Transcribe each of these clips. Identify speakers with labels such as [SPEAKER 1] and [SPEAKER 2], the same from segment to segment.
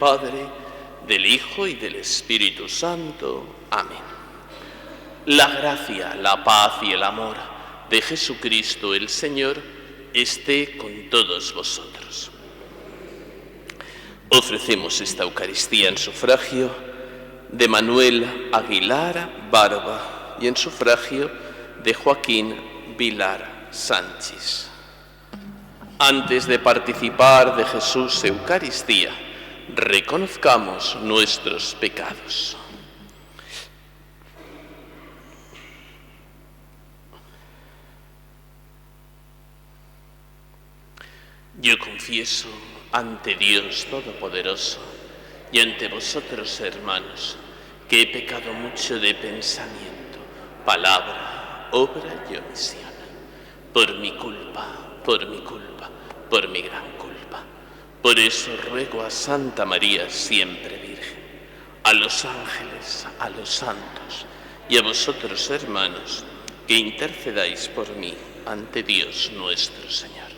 [SPEAKER 1] Padre, del Hijo y del Espíritu Santo. Amén. La gracia, la paz y el amor de Jesucristo el Señor esté con todos vosotros. Ofrecemos esta Eucaristía en sufragio de Manuel Aguilar Barba y en sufragio de Joaquín Vilar Sánchez. Antes de participar de Jesús Eucaristía, reconozcamos nuestros pecados. Yo confieso ante Dios Todopoderoso y ante vosotros, hermanos, que he pecado mucho de pensamiento, palabra, obra y omisión, por mi culpa, por mi gran culpa. Por eso ruego a Santa María, siempre Virgen, a los ángeles, a los santos y a vosotros, hermanos, que intercedáis por mí ante Dios nuestro Señor.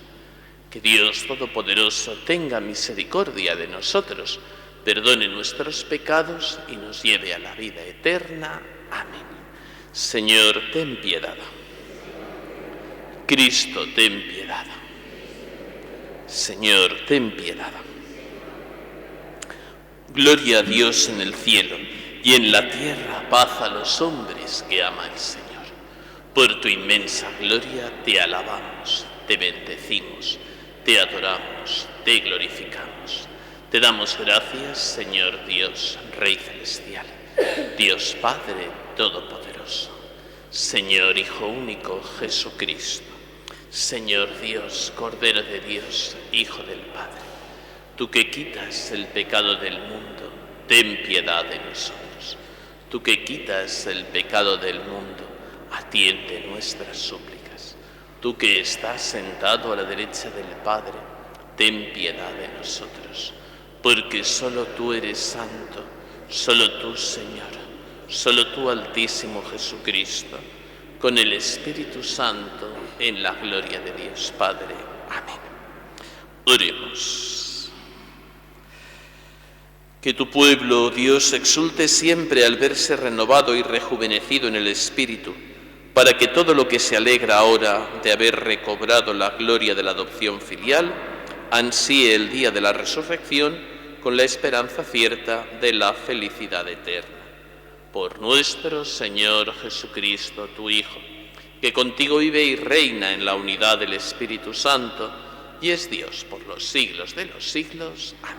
[SPEAKER 1] Que Dios Todopoderoso tenga misericordia de nosotros, perdone nuestros pecados y nos lleve a la vida eterna. Amén. Señor, ten piedad. Cristo, ten piedad. Señor, ten piedad. Gloria a Dios en el cielo y en la tierra paz a los hombres que ama el Señor. Por tu inmensa gloria te alabamos, te bendecimos, te adoramos, te glorificamos. Te damos gracias, Señor Dios, Rey celestial, Dios Padre Todopoderoso, Señor Hijo único Jesucristo, Señor Dios, Cordero de Dios, Hijo del Padre. Tú que quitas el pecado del mundo, ten piedad de nosotros. Tú que quitas el pecado del mundo, atiende nuestras súplicas. Tú que estás sentado a la derecha del Padre, ten piedad de nosotros, porque solo tú eres santo, solo tú, Señor, solo tú, Altísimo Jesucristo, con el Espíritu Santo, en la gloria de Dios Padre. Amén. Oremos. Que tu pueblo, Dios, exulte siempre al verse renovado y rejuvenecido en el Espíritu, para que todo lo que se alegra ahora de haber recobrado la gloria de la adopción filial, ansíe el día de la resurrección con la esperanza cierta de la felicidad eterna. Por nuestro Señor Jesucristo, tu Hijo, que contigo vive y reina en la unidad del Espíritu Santo, y es Dios por los siglos de los siglos. Amén.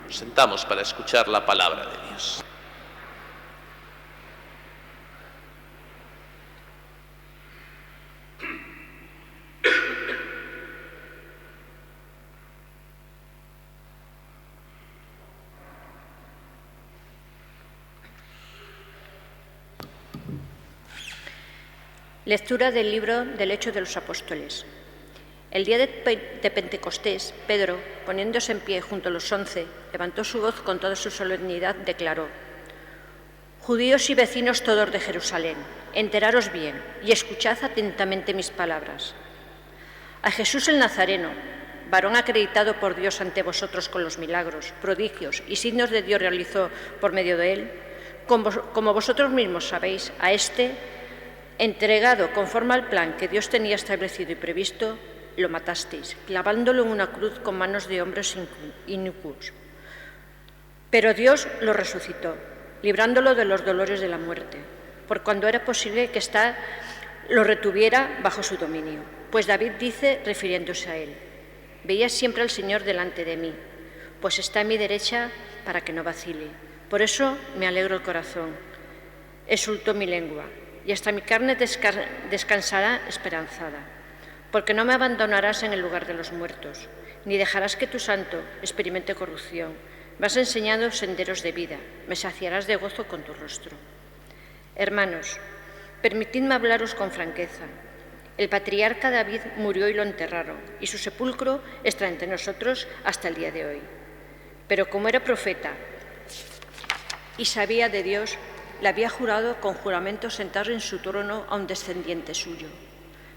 [SPEAKER 1] Nos sentamos para escuchar la palabra de Dios.
[SPEAKER 2] Lectura del libro del Hechos de los Apóstoles. El día de Pentecostés, Pedro, poniéndose en pie junto a los 11, levantó su voz con toda su solemnidad, declaró: Judíos y vecinos todos de Jerusalén, enteraros bien y escuchad atentamente mis palabras. A Jesús el Nazareno, varón acreditado por Dios ante vosotros con los milagros, prodigios y signos de Dios realizó por medio de él, como vosotros mismos sabéis, a este, entregado conforme al plan que Dios tenía establecido y previsto, lo matasteis, clavándolo en una cruz con manos de hombres inicuos. Pero Dios lo resucitó, librándolo de los dolores de la muerte, por cuando era posible que ésta lo retuviera bajo su dominio. Pues David dice, refiriéndose a él: veía siempre al Señor delante de mí, pues está a mi derecha para que no vacile. Por eso me alegro el corazón, exultó mi lengua, y hasta mi carne descansará esperanzada, porque no me abandonarás en el lugar de los muertos, ni dejarás que tu santo experimente corrupción. Me has enseñado senderos de vida, me saciarás de gozo con tu rostro. Hermanos, permitidme hablaros con franqueza. El patriarca David murió y lo enterraron, y su sepulcro está entre nosotros hasta el día de hoy. Pero como era profeta y sabía de Dios, le había jurado con juramento sentar en su trono a un descendiente suyo.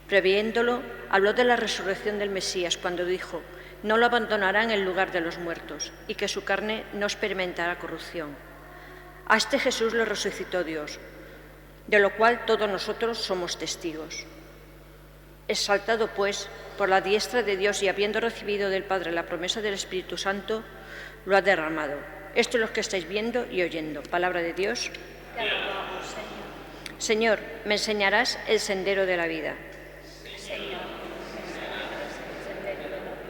[SPEAKER 2] Previéndolo, habló de la resurrección del Mesías cuando dijo: no lo abandonará en el lugar de los muertos y que su carne no experimentará corrupción. A este Jesús lo resucitó Dios, de lo cual todos nosotros somos testigos. Exaltado, pues, por la diestra de Dios y habiendo recibido del Padre la promesa del Espíritu Santo, lo ha derramado. Esto es lo que estáis viendo y oyendo. Palabra de Dios.
[SPEAKER 3] Te alabamos, Señor.
[SPEAKER 2] Señor, me enseñarás el sendero de la vida.
[SPEAKER 3] Señor, me enseñarás el sendero de la vida.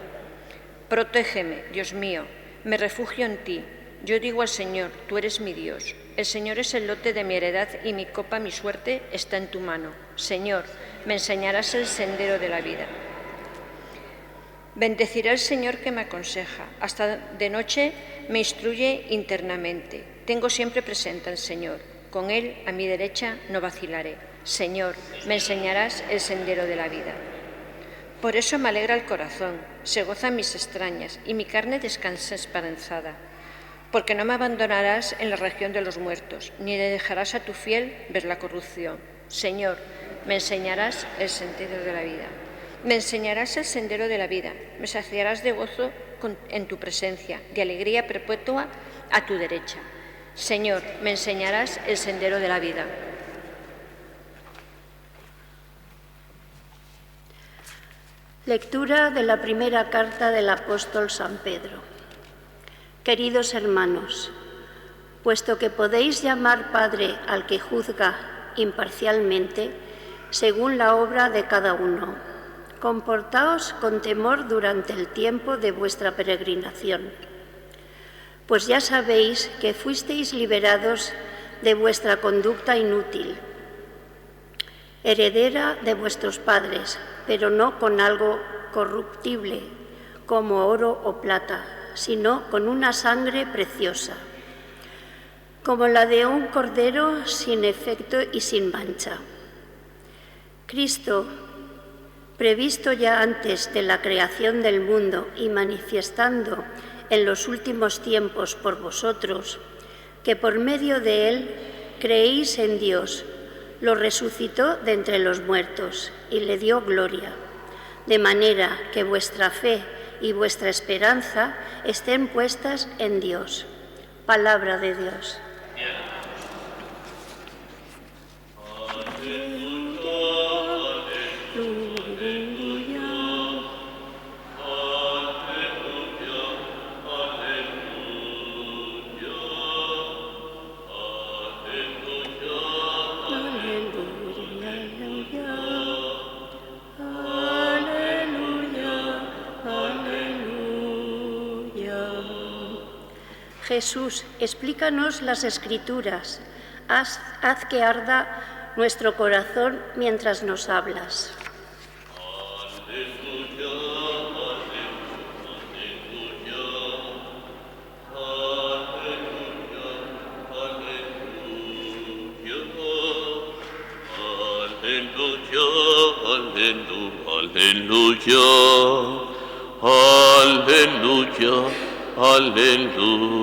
[SPEAKER 2] Protégeme, Dios mío, me refugio en ti. Yo digo al Señor, tú eres mi Dios. El Señor es el lote de mi heredad y mi copa, mi suerte está en tu mano. Señor, me enseñarás el sendero de la vida. Bendeciré al Señor que me aconseja. Hasta de noche me instruye internamente. Tengo siempre presente al Señor. Con Él a mi derecha no vacilaré. Señor, me enseñarás el sendero de la vida. Por eso me alegra el corazón, se gozan mis extrañas y mi carne descansa esperanzada. Porque no me abandonarás en la región de los muertos, ni le dejarás a tu fiel ver la corrupción. Señor, me enseñarás el sendero de la vida. Me enseñarás el sendero de la vida, me saciarás de gozo en tu presencia, de alegría perpetua a tu derecha. Señor, me enseñarás el sendero de la vida.
[SPEAKER 4] Lectura de la primera carta del apóstol San Pedro. Queridos hermanos, puesto que podéis llamar Padre al que juzga imparcialmente, según la obra de cada uno, comportaos con temor durante el tiempo de vuestra peregrinación, pues ya sabéis que fuisteis liberados de vuestra conducta inútil, heredera de vuestros padres, pero no con algo corruptible, como oro o plata, sino con una sangre preciosa, como la de un cordero sin efecto y sin mancha. Cristo, previsto ya antes de la creación del mundo y manifestando en los últimos tiempos por vosotros, que por medio de Él creéis en Dios, lo resucitó de entre los muertos y le dio gloria, de manera que vuestra fe y vuestra esperanza estén puestas en Dios. Palabra de Dios. Jesús, explícanos las Escrituras, haz que arda nuestro corazón mientras nos hablas.
[SPEAKER 1] Aleluya, aleluya.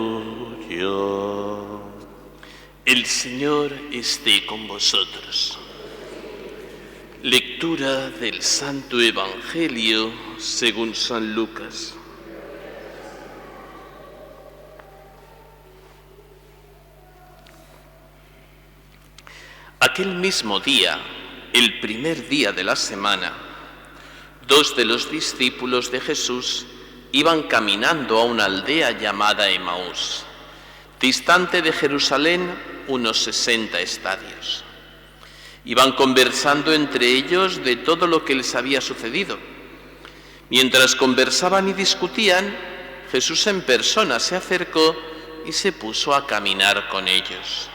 [SPEAKER 1] El Señor esté con vosotros. Lectura del Santo Evangelio según San Lucas. Aquel mismo día, el primer día de la semana, 2 de los discípulos de Jesús iban caminando a una aldea llamada Emaús, distante de Jerusalén unos 60 estadios. Iban conversando entre ellos de todo lo que les había sucedido. Mientras conversaban y discutían, Jesús en persona se acercó y se puso a caminar con ellos.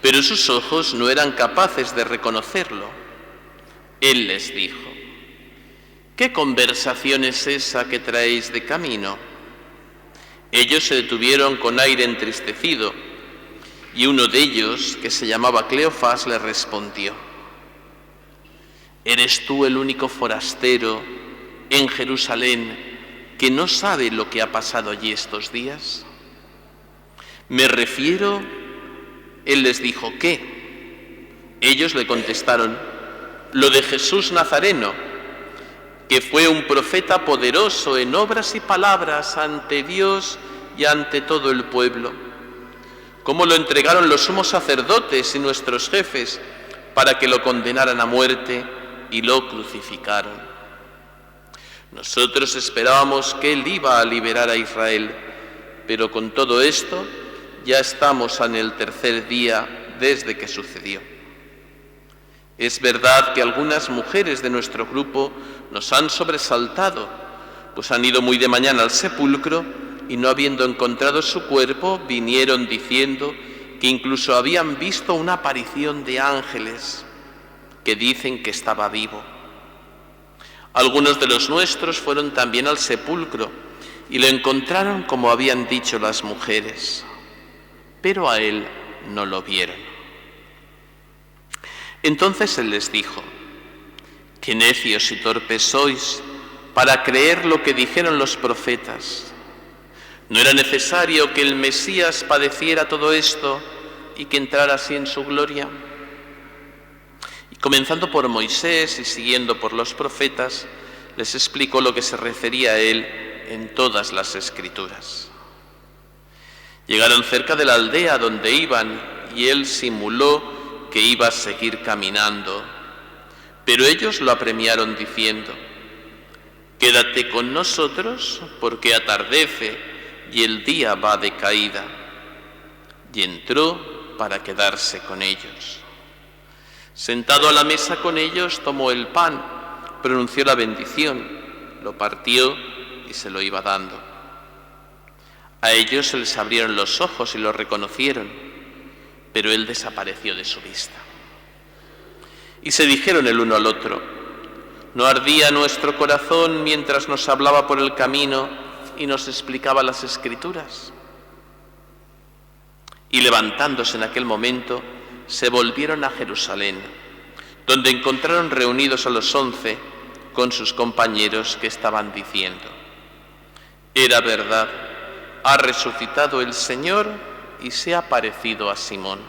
[SPEAKER 1] Pero sus ojos no eran capaces de reconocerlo. Él les dijo: ¿qué conversación es esa que traéis de camino? Ellos se detuvieron con aire entristecido, y uno de ellos, que se llamaba Cleofás, le respondió: ¿eres tú el único forastero en Jerusalén que no sabe lo que ha pasado allí estos días? Me refiero, él les dijo, ¿qué? Ellos le contestaron: lo de Jesús Nazareno, que fue un profeta poderoso en obras y palabras ante Dios y ante todo el pueblo. Cómo lo entregaron los sumos sacerdotes y nuestros jefes para que lo condenaran a muerte y lo crucificaron. Nosotros esperábamos que Él iba a liberar a Israel, pero con todo esto ya estamos en el tercer día desde que sucedió. Es verdad que algunas mujeres de nuestro grupo nos han sobresaltado, pues han ido muy de mañana al sepulcro y no habiendo encontrado su cuerpo, vinieron diciendo que incluso habían visto una aparición de ángeles que dicen que estaba vivo. Algunos de los nuestros fueron también al sepulcro y lo encontraron como habían dicho las mujeres, pero a él no lo vieron. Entonces él les dijo: «Qué necios y torpes sois para creer lo que dijeron los profetas. ¿No era necesario que el Mesías padeciera todo esto y que entrara así en su gloria?» Y comenzando por Moisés y siguiendo por los profetas, les explicó lo que se refería a él en todas las Escrituras. Llegaron cerca de la aldea donde iban y él simuló que iba a seguir caminando, pero ellos lo apremiaron diciendo: «Quédate con nosotros porque atardece y el día va de caída». Y entró para quedarse con ellos. Sentado a la mesa con ellos, tomó el pan, pronunció la bendición, lo partió y se lo iba dando. A ellos se les abrieron los ojos y lo reconocieron, pero él desapareció de su vista. Y se dijeron el uno al otro: ¿no ardía nuestro corazón mientras nos hablaba por el camino y nos explicaba las Escrituras? Y levantándose en aquel momento, se volvieron a Jerusalén, donde encontraron reunidos a los 11 con sus compañeros que estaban diciendo: «Era verdad, ha resucitado el Señor y se ha aparecido a Simón».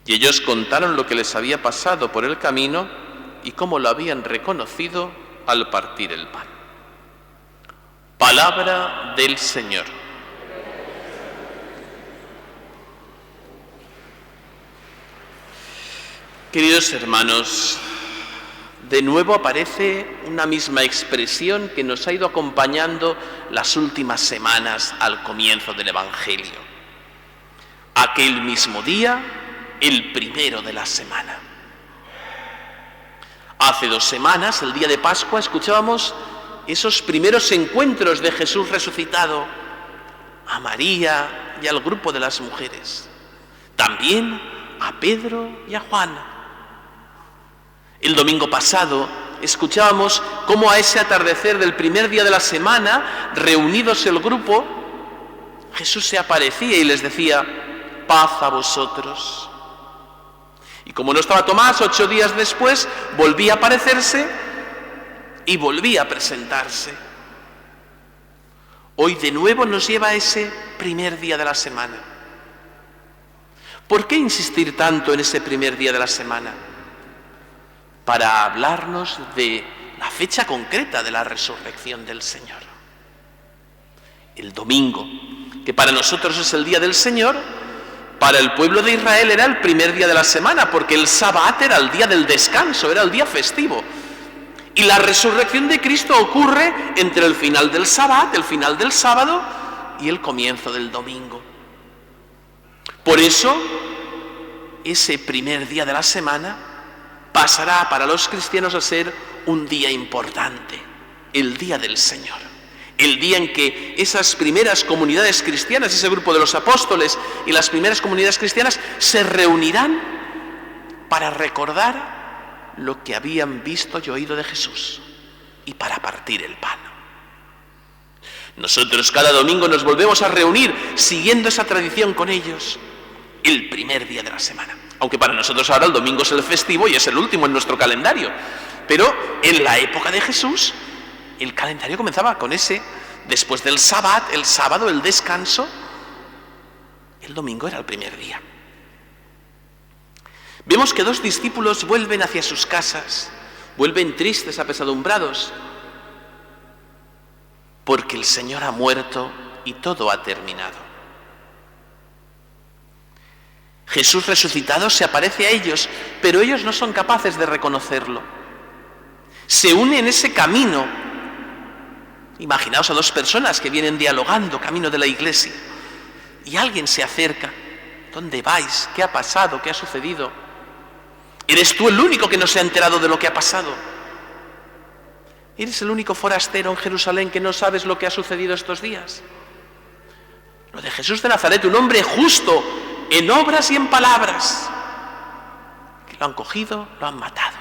[SPEAKER 1] Y ellos contaron lo que les había pasado por el camino y cómo lo habían reconocido al partir el pan. Palabra del Señor. Queridos hermanos, de nuevo aparece una misma expresión que nos ha ido acompañando las últimas semanas al comienzo del Evangelio. Aquel mismo día, el primero de la semana. Hace 2 semanas, el día de Pascua, escuchábamos esos primeros encuentros de Jesús resucitado a María y al grupo de las mujeres. También a Pedro y a Juan. El domingo pasado escuchábamos cómo a ese atardecer del primer día de la semana, reunidos el grupo, Jesús se aparecía y les decía: «Paz a vosotros». Y como no estaba Tomás, 8 días después volvía a aparecerse y volvía a presentarse. Hoy de nuevo nos lleva a ese primer día de la semana. ¿Por qué insistir tanto en ese primer día de la semana? Para hablarnos de la fecha concreta de la resurrección del Señor. El domingo, que para nosotros es el día del Señor, para el pueblo de Israel era el primer día de la semana, porque el Sabbat era el día del descanso, era el día festivo. Y la resurrección de Cristo ocurre entre el final del Sabbat, el final del sábado, y el comienzo del domingo. Por eso, ese primer día de la semana pasará para los cristianos a ser un día importante, el día del Señor. El día en que esas primeras comunidades cristianas, ese grupo de los apóstoles y las primeras comunidades cristianas se reunirán para recordar lo que habían visto y oído de Jesús y para partir el pan. Nosotros cada domingo nos volvemos a reunir siguiendo esa tradición con ellos, el primer día de la semana. Aunque para nosotros ahora el domingo es el festivo y es el último en nuestro calendario. Pero en la época de Jesús, el calendario comenzaba con ese, después del Sabbat, el sábado, el descanso, el domingo era el primer día. Vemos que 2 discípulos vuelven hacia sus casas, vuelven tristes, apesadumbrados, porque el Señor ha muerto y todo ha terminado. Jesús resucitado se aparece a ellos, pero ellos no son capaces de reconocerlo. Se une en ese camino. Imaginaos a dos personas que vienen dialogando camino de la iglesia y alguien se acerca. ¿Dónde vais? ¿Qué ha pasado? ¿Qué ha sucedido? ¿Eres tú el único que no se ha enterado de lo que ha pasado? ¿Eres el único forastero en Jerusalén que no sabes lo que ha sucedido estos días? Lo de Jesús de Nazaret, un hombre justo en obras y en palabras, que lo han cogido, lo han matado.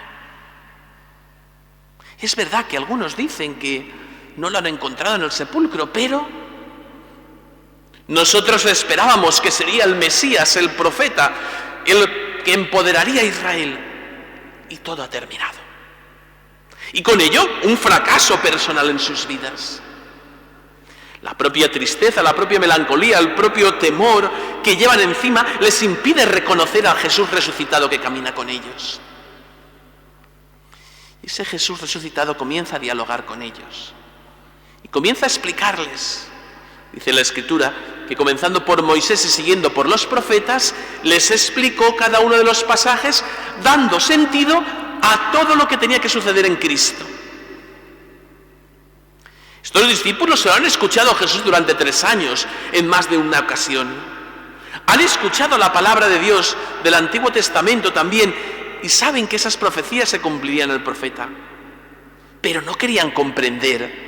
[SPEAKER 1] Es verdad que algunos dicen que no lo han encontrado en el sepulcro, pero nosotros esperábamos que sería el Mesías, el profeta, el que empoderaría a Israel, y todo ha terminado. Y con ello, un fracaso personal en sus vidas. La propia tristeza, la propia melancolía, el propio temor que llevan encima les impide reconocer al Jesús resucitado que camina con ellos. Y ese Jesús resucitado comienza a dialogar con ellos y comienza a explicarles. Dice la Escritura que comenzando por Moisés y siguiendo por los profetas, les explicó cada uno de los pasajes dando sentido a todo lo que tenía que suceder en Cristo. Estos discípulos se lo han escuchado a Jesús durante 3 años, en más de una ocasión. Han escuchado la palabra de Dios del Antiguo Testamento también y saben que esas profecías se cumplirían en el profeta. Pero no querían comprender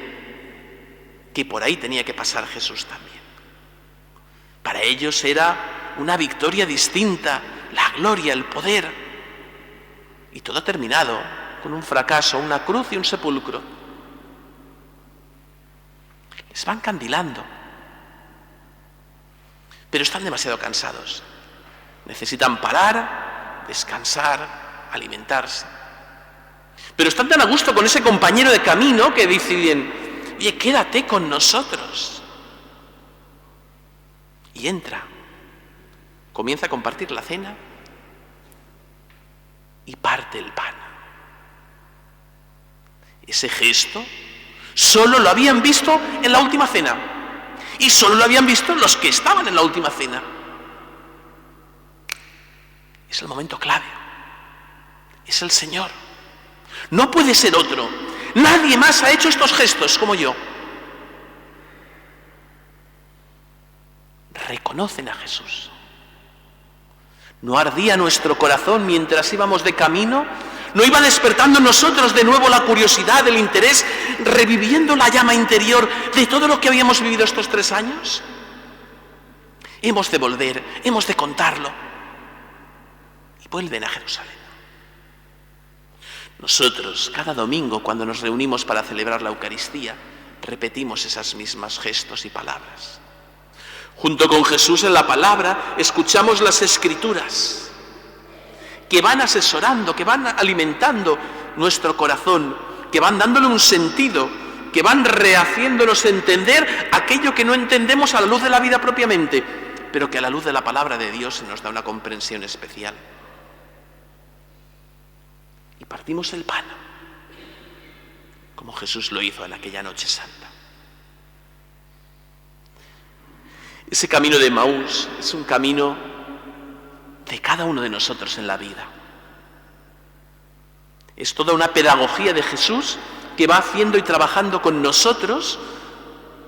[SPEAKER 1] que por ahí tenía que pasar Jesús también. Para ellos era una victoria distinta, la gloria, el poder. Y todo ha terminado con un fracaso, una cruz y un sepulcro. Les van candilando, pero están demasiado cansados. Necesitan parar, descansar, alimentarse. Pero están tan a gusto con ese compañero de camino que deciden: oye, quédate con nosotros. Y entra, comienza a compartir la cena y parte el pan. Ese gesto solo lo habían visto en la última cena. Y solo lo habían visto los que estaban en la última cena. Es el momento clave. Es el Señor. No puede ser otro. Nadie más ha hecho estos gestos como yo. Reconocen a Jesús. ¿No ardía nuestro corazón mientras íbamos de camino? ¿No iba despertando en nosotros de nuevo la curiosidad, el interés, reviviendo la llama interior de todo lo que habíamos vivido estos 3 años? Hemos de volver, hemos de contarlo. Y vuelven a Jerusalén. Nosotros, cada domingo, cuando nos reunimos para celebrar la Eucaristía, repetimos esas mismas gestos y palabras. Junto con Jesús en la palabra, escuchamos las Escrituras, que van asesorando, que van alimentando nuestro corazón, que van dándole un sentido, que van rehaciéndonos entender aquello que no entendemos a la luz de la vida propiamente, pero que a la luz de la palabra de Dios se nos da una comprensión especial. Y partimos el pan, como Jesús lo hizo en aquella noche santa. Ese camino de Emaús es un camino de cada uno de nosotros en la vida. Es toda una pedagogía de Jesús que va haciendo y trabajando con nosotros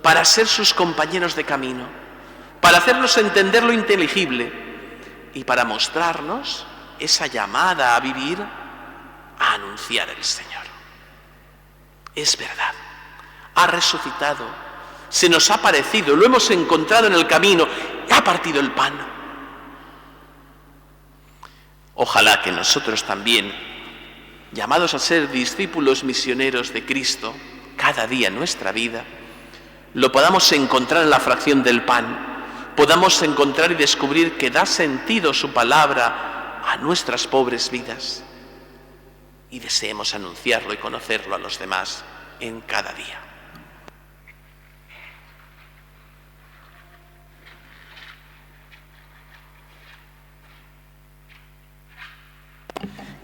[SPEAKER 1] para ser sus compañeros de camino, para hacernos entender lo inteligible y para mostrarnos esa llamada a vivir, a anunciar el Señor. Es verdad, ha resucitado, se nos ha aparecido, lo hemos encontrado en el camino, ha partido el pan. Ojalá que nosotros también, llamados a ser discípulos misioneros de Cristo, cada día en nuestra vida, lo podamos encontrar en la fracción del pan, podamos encontrar y descubrir que da sentido su palabra a nuestras pobres vidas y deseemos anunciarlo y conocerlo a los demás en cada día.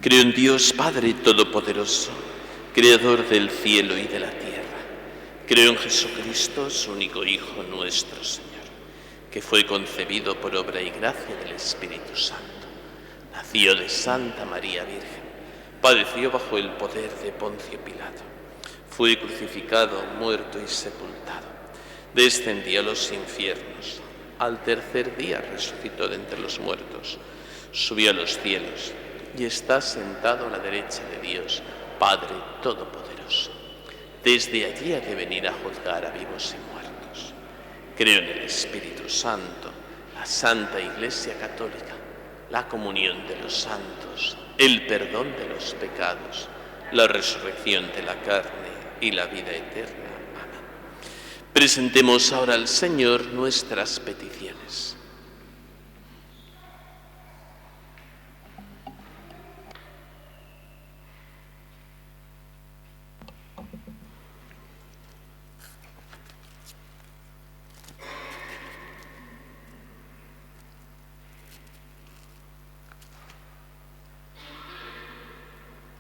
[SPEAKER 1] Creo en Dios Padre Todopoderoso, Creador del cielo y de la tierra. Creo en Jesucristo, su único Hijo, nuestro Señor, que fue concebido por obra y gracia del Espíritu Santo. Nació de Santa María Virgen, padeció bajo el poder de Poncio Pilato, fue crucificado, muerto y sepultado, descendió a los infiernos, al tercer día resucitó de entre los muertos, subió a los cielos y está sentado a la derecha de Dios, Padre Todopoderoso. Desde allí ha de venir a juzgar a vivos y muertos. Creo en el Espíritu Santo, la Santa Iglesia Católica, la comunión de los santos, el perdón de los pecados, la resurrección de la carne y la vida eterna. Amén. Presentemos ahora al Señor nuestras peticiones.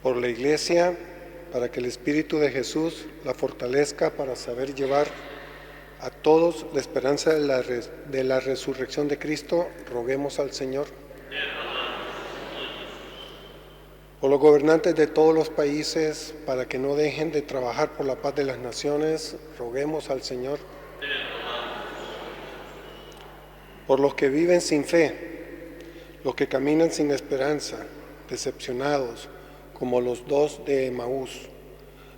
[SPEAKER 5] Por la Iglesia, para que el Espíritu de Jesús la fortalezca para saber llevar a todos la esperanza de la resurrección de Cristo, roguemos al Señor. Por los gobernantes de todos los países, para que no dejen de trabajar por la paz de las naciones, roguemos al Señor. Por los que viven sin fe, los que caminan sin esperanza, decepcionados, como los dos de Emaús,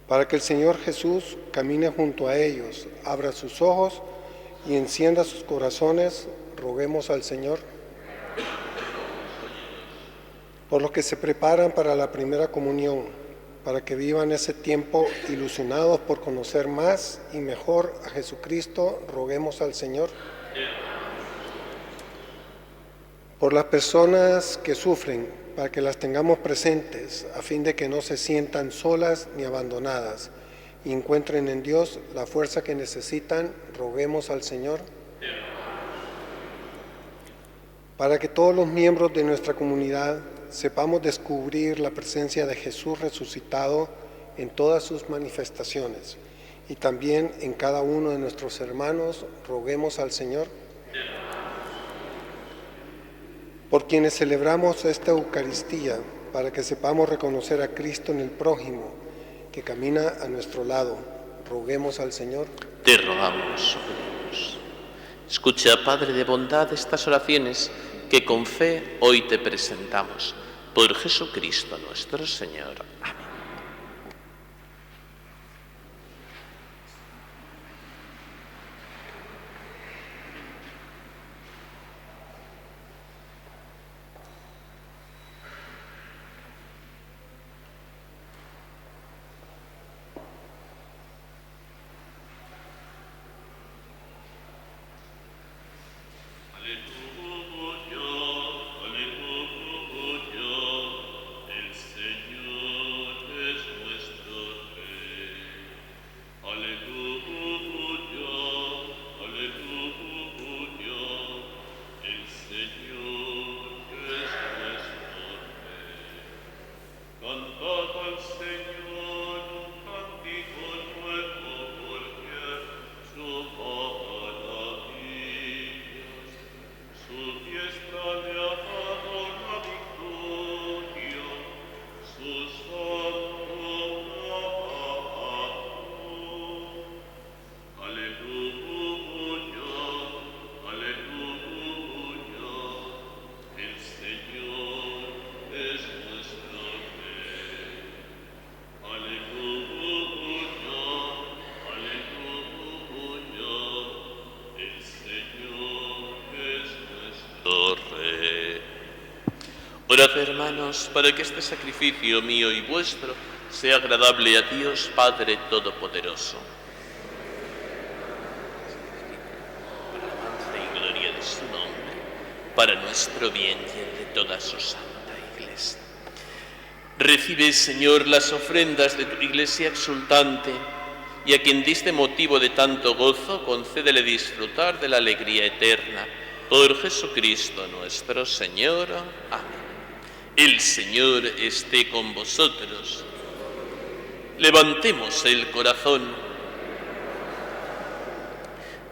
[SPEAKER 5] para que el Señor Jesús camine junto a ellos, abra sus ojos y encienda sus corazones, roguemos al Señor. Por los que se preparan para la primera comunión, para que vivan ese tiempo ilusionados por conocer más y mejor a Jesucristo, roguemos al Señor. Por las personas que sufren, para que las tengamos presentes, a fin de que no se sientan solas ni abandonadas, y encuentren en Dios la fuerza que necesitan, roguemos al Señor. Para que todos los miembros de nuestra comunidad sepamos descubrir la presencia de Jesús resucitado en todas sus manifestaciones, y también en cada uno de nuestros hermanos, roguemos al Señor. Por quienes celebramos esta Eucaristía, para que sepamos reconocer a Cristo en el prójimo, que camina a nuestro lado, roguemos al Señor.
[SPEAKER 1] Te rogamos, oh Dios. Escucha, Padre de bondad, estas oraciones que con fe hoy te presentamos. Por Jesucristo nuestro Señor. Amén. Orad, hermanos, para que este sacrificio mío y vuestro sea agradable a Dios Padre Todopoderoso. Por alabanza y gloria de su nombre, para nuestro bien y el de toda su santa Iglesia. Recibe, Señor, las ofrendas de tu Iglesia exultante, y a quien diste motivo de tanto gozo, concédele disfrutar de la alegría eterna. Por Jesucristo nuestro Señor. Amén. El Señor esté con vosotros. Levantemos el corazón.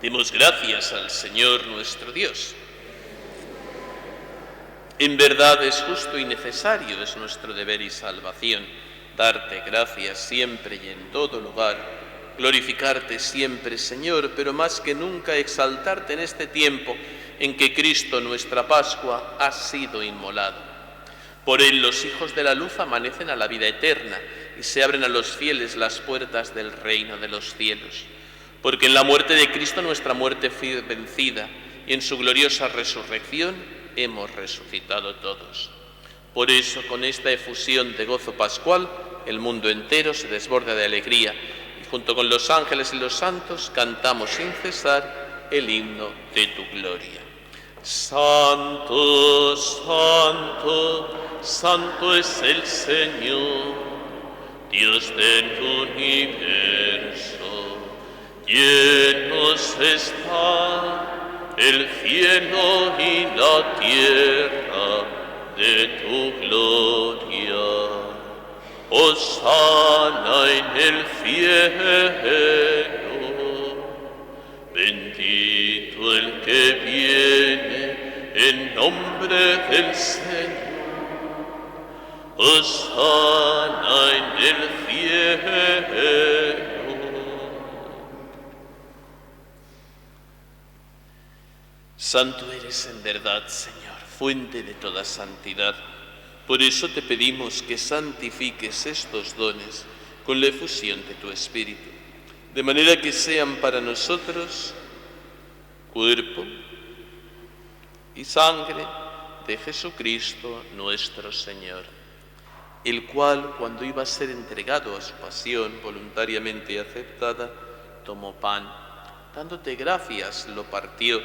[SPEAKER 1] Demos gracias al Señor nuestro Dios. En verdad es justo y necesario, es nuestro deber y salvación, darte gracias siempre y en todo lugar, glorificarte siempre, Señor, pero más que nunca exaltarte en este tiempo en que Cristo, nuestra Pascua, ha sido inmolado. Por él los hijos de la luz amanecen a la vida eterna y se abren a los fieles las puertas del reino de los cielos. Porque en la muerte de Cristo nuestra muerte fue vencida y en su gloriosa resurrección hemos resucitado todos. Por eso, con esta efusión de gozo pascual, el mundo entero se desborda de alegría y junto con los ángeles y los santos cantamos sin cesar el himno de tu gloria. Santo, santo, santo es el Señor, Dios del universo. Llenos está el cielo y la tierra de tu gloria. Hosana en el cielo, bendito el que viene en nombre del Señor. Hosana en el cielo. Santo eres en verdad, Señor, fuente de toda santidad. Por eso te pedimos que santifiques estos dones con la efusión de tu Espíritu, de manera que sean para nosotros cuerpo y sangre de Jesucristo nuestro Señor, el cual, cuando iba a ser entregado a su pasión voluntariamente aceptada, tomó pan, dándote gracias, lo partió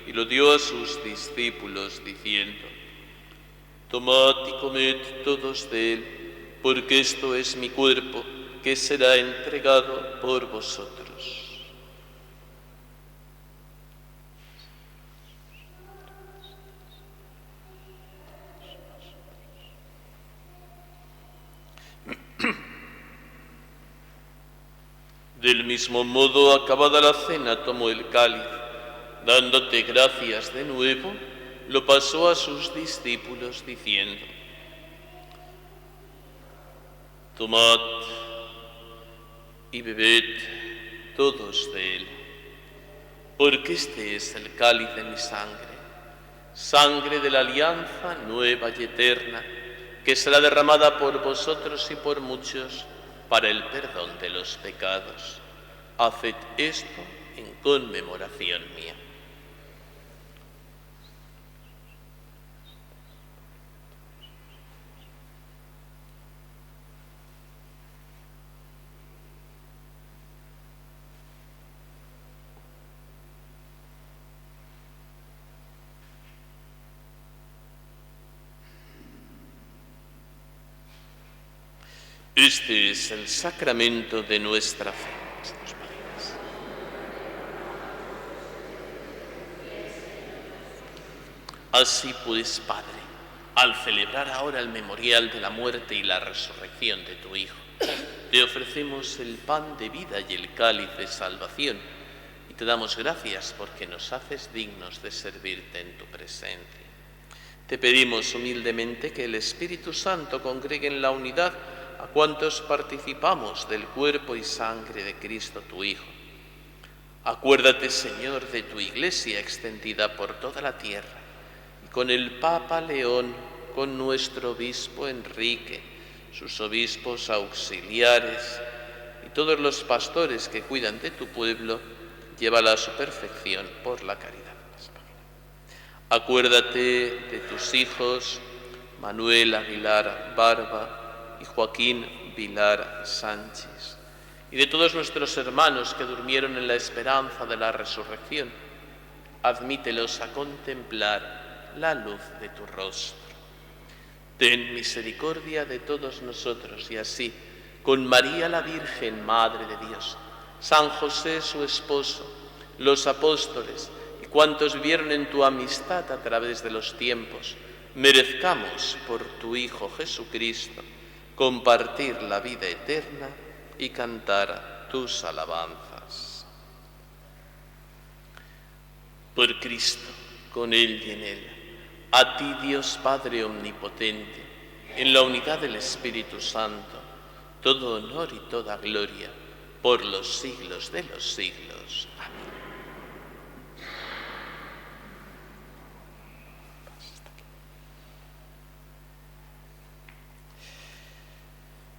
[SPEAKER 1] y lo dio a sus discípulos, diciendo: Tomad y comed todos de él, porque esto es mi cuerpo, que será entregado por vosotros. Del mismo modo, acabada la cena, tomó el cáliz, dándote gracias de nuevo, lo pasó a sus discípulos diciendo: Tomad y bebed todos de él, porque este es el cáliz de mi sangre, sangre de la alianza nueva y eterna, que será derramada por vosotros y por muchos para el perdón de los pecados. Haced esto en conmemoración mía. Este es el sacramento de nuestra fe. Así pues, Padre, al celebrar ahora el memorial de la muerte y la resurrección de tu Hijo, te ofrecemos el pan de vida y el cáliz de salvación, y te damos gracias porque nos haces dignos de servirte en tu presencia. Te pedimos humildemente que el Espíritu Santo congregue en la unidad a cuantos participamos del cuerpo y sangre de Cristo tu Hijo. Acuérdate, Señor, de tu Iglesia extendida por toda la tierra, y con el Papa León, con nuestro obispo Enrique, sus obispos auxiliares y todos los pastores que cuidan de tu pueblo, llévala a su perfección por la caridad. Acuérdate de tus hijos Manuel Aguilar Barba y Joaquín Vilar Sánchez, y de todos nuestros hermanos que durmieron en la esperanza de la resurrección. Admítelos a contemplar la luz de tu rostro. Ten misericordia de todos nosotros, y así, con María la Virgen, Madre de Dios, San José su esposo, los apóstoles y cuantos vivieron en tu amistad a través de los tiempos, merezcamos por tu Hijo Jesucristo compartir la vida eterna y cantar tus alabanzas. Por Cristo, con Él y en Él, a ti Dios Padre Omnipotente, en la unidad del Espíritu Santo, todo honor y toda gloria, por los siglos de los siglos. Amén.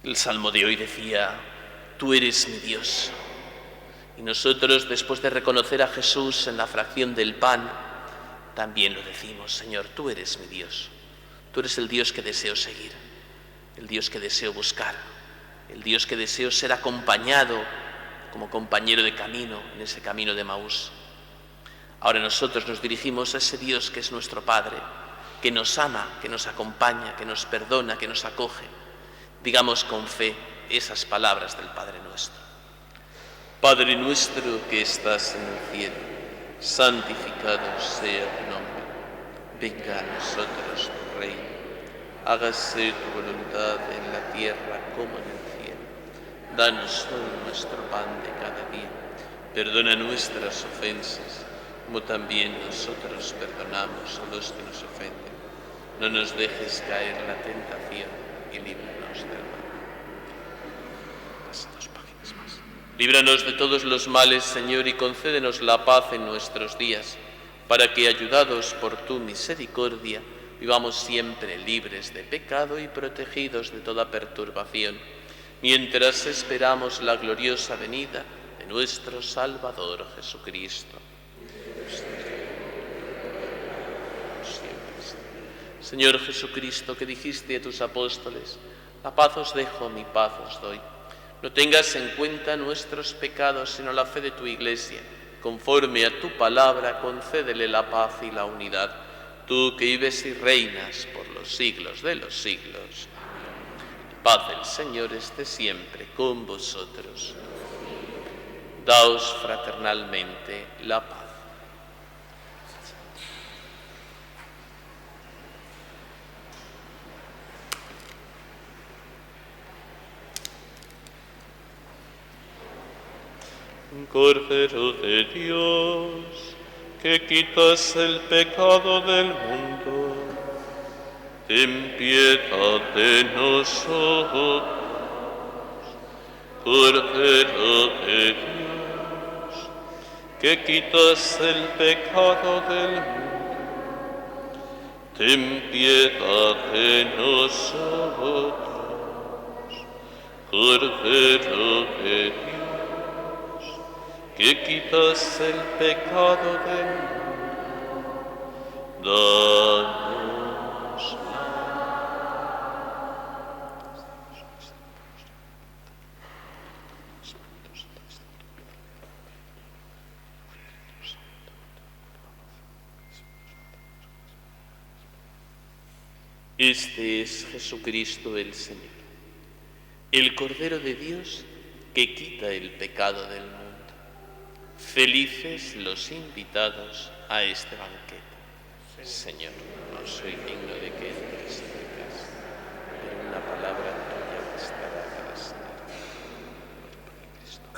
[SPEAKER 1] El salmo de hoy decía: tú eres mi Dios. Y nosotros, después de reconocer a Jesús en la fracción del pan, también lo decimos: Señor, tú eres mi Dios. Tú eres el Dios que deseo seguir, el Dios que deseo buscar, el Dios que deseo ser acompañado como compañero de camino en ese camino de Emaús. Ahora nosotros nos dirigimos a ese Dios que es nuestro Padre, que nos ama, que nos acompaña, que nos perdona, que nos acoge. Digamos con fe esas palabras del Padre Nuestro. Padre nuestro que estás en el cielo, santificado sea tu nombre. Venga a nosotros tu reino. Hágase tu voluntad en la tierra como en el cielo. Danos hoy nuestro pan de cada día. Perdona nuestras ofensas, como también nosotros perdonamos a los que nos ofenden. No nos dejes caer en la tentación y líbranos del mal. Pasa 2 páginas más. Líbranos de todos los males, Señor, y concédenos la paz en nuestros días, para que, ayudados por tu misericordia, vivamos siempre libres de pecado y protegidos de toda perturbación, mientras esperamos la gloriosa venida de nuestro Salvador Jesucristo. Señor Jesucristo, que dijiste a tus apóstoles: la paz os dejo, mi paz os doy. No tengas en cuenta nuestros pecados, sino la fe de tu Iglesia. Conforme a tu palabra, concédele la paz y la unidad. Tú que vives y reinas por los siglos de los siglos. La paz del Señor esté siempre con vosotros. Daos fraternalmente la paz. Cordero de Dios, que quitas el pecado del mundo, ten piedad de nosotros. Cordero de Dios, que quitas el pecado del mundo, ten piedad de nosotros. Cordero de Dios, que quitas el pecado del mundo, danos Este es Jesucristo el Señor, el Cordero de Dios que quita el pecado del mundo. Felices los invitados a este banquete. Señor, no soy digno de que entres en mi casa, pero una palabra tuya bastará para sanar. Cristo.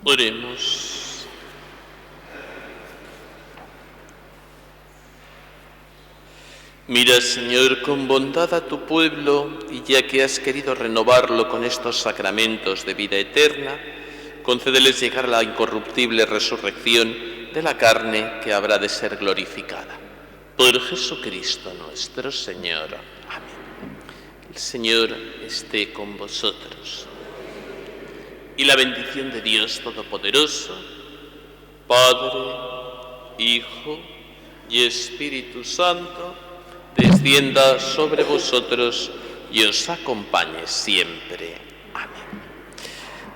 [SPEAKER 1] Oremos. Mira, Señor, con bondad a tu pueblo, y ya que has querido renovarlo con estos sacramentos de vida eterna, concédeles llegar a la incorruptible resurrección de la carne que habrá de ser glorificada. Por Jesucristo nuestro Señor. Amén. El Señor esté con vosotros. Y la bendición de Dios Todopoderoso, Padre, Hijo y Espíritu Santo, descienda sobre vosotros y os acompañe siempre. Amén.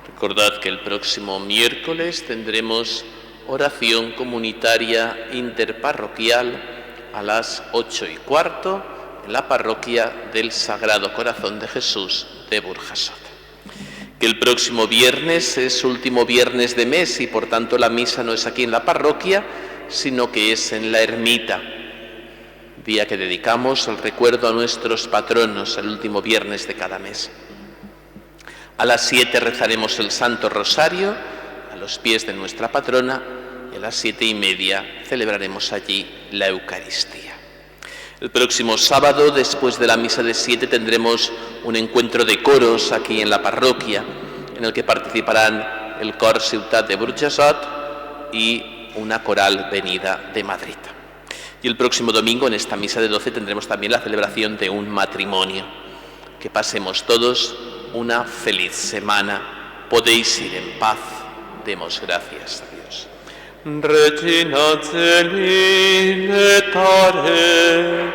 [SPEAKER 1] Recordad que el próximo miércoles tendremos oración comunitaria interparroquial a las 8:15 en la parroquia del Sagrado Corazón de Jesús de Burjasot. Que el próximo viernes es último viernes de mes y por tanto la misa no es aquí en la parroquia, sino que es en la ermita, día que dedicamos al recuerdo a nuestros patronos el último viernes de cada mes. A las 7 rezaremos el Santo Rosario a los pies de nuestra patrona y a las 7:30 celebraremos allí la Eucaristía. El próximo sábado, después de la misa de 7, tendremos un encuentro de coros aquí en la parroquia, en el que participarán el Cor Ciutat de Burjasot y una coral venida de Madrid. Y el próximo domingo, en esta misa de 12, tendremos también la celebración de un matrimonio. Que pasemos todos una feliz semana. Podéis ir en paz. Demos gracias a Dios.
[SPEAKER 6] Regina Celi letare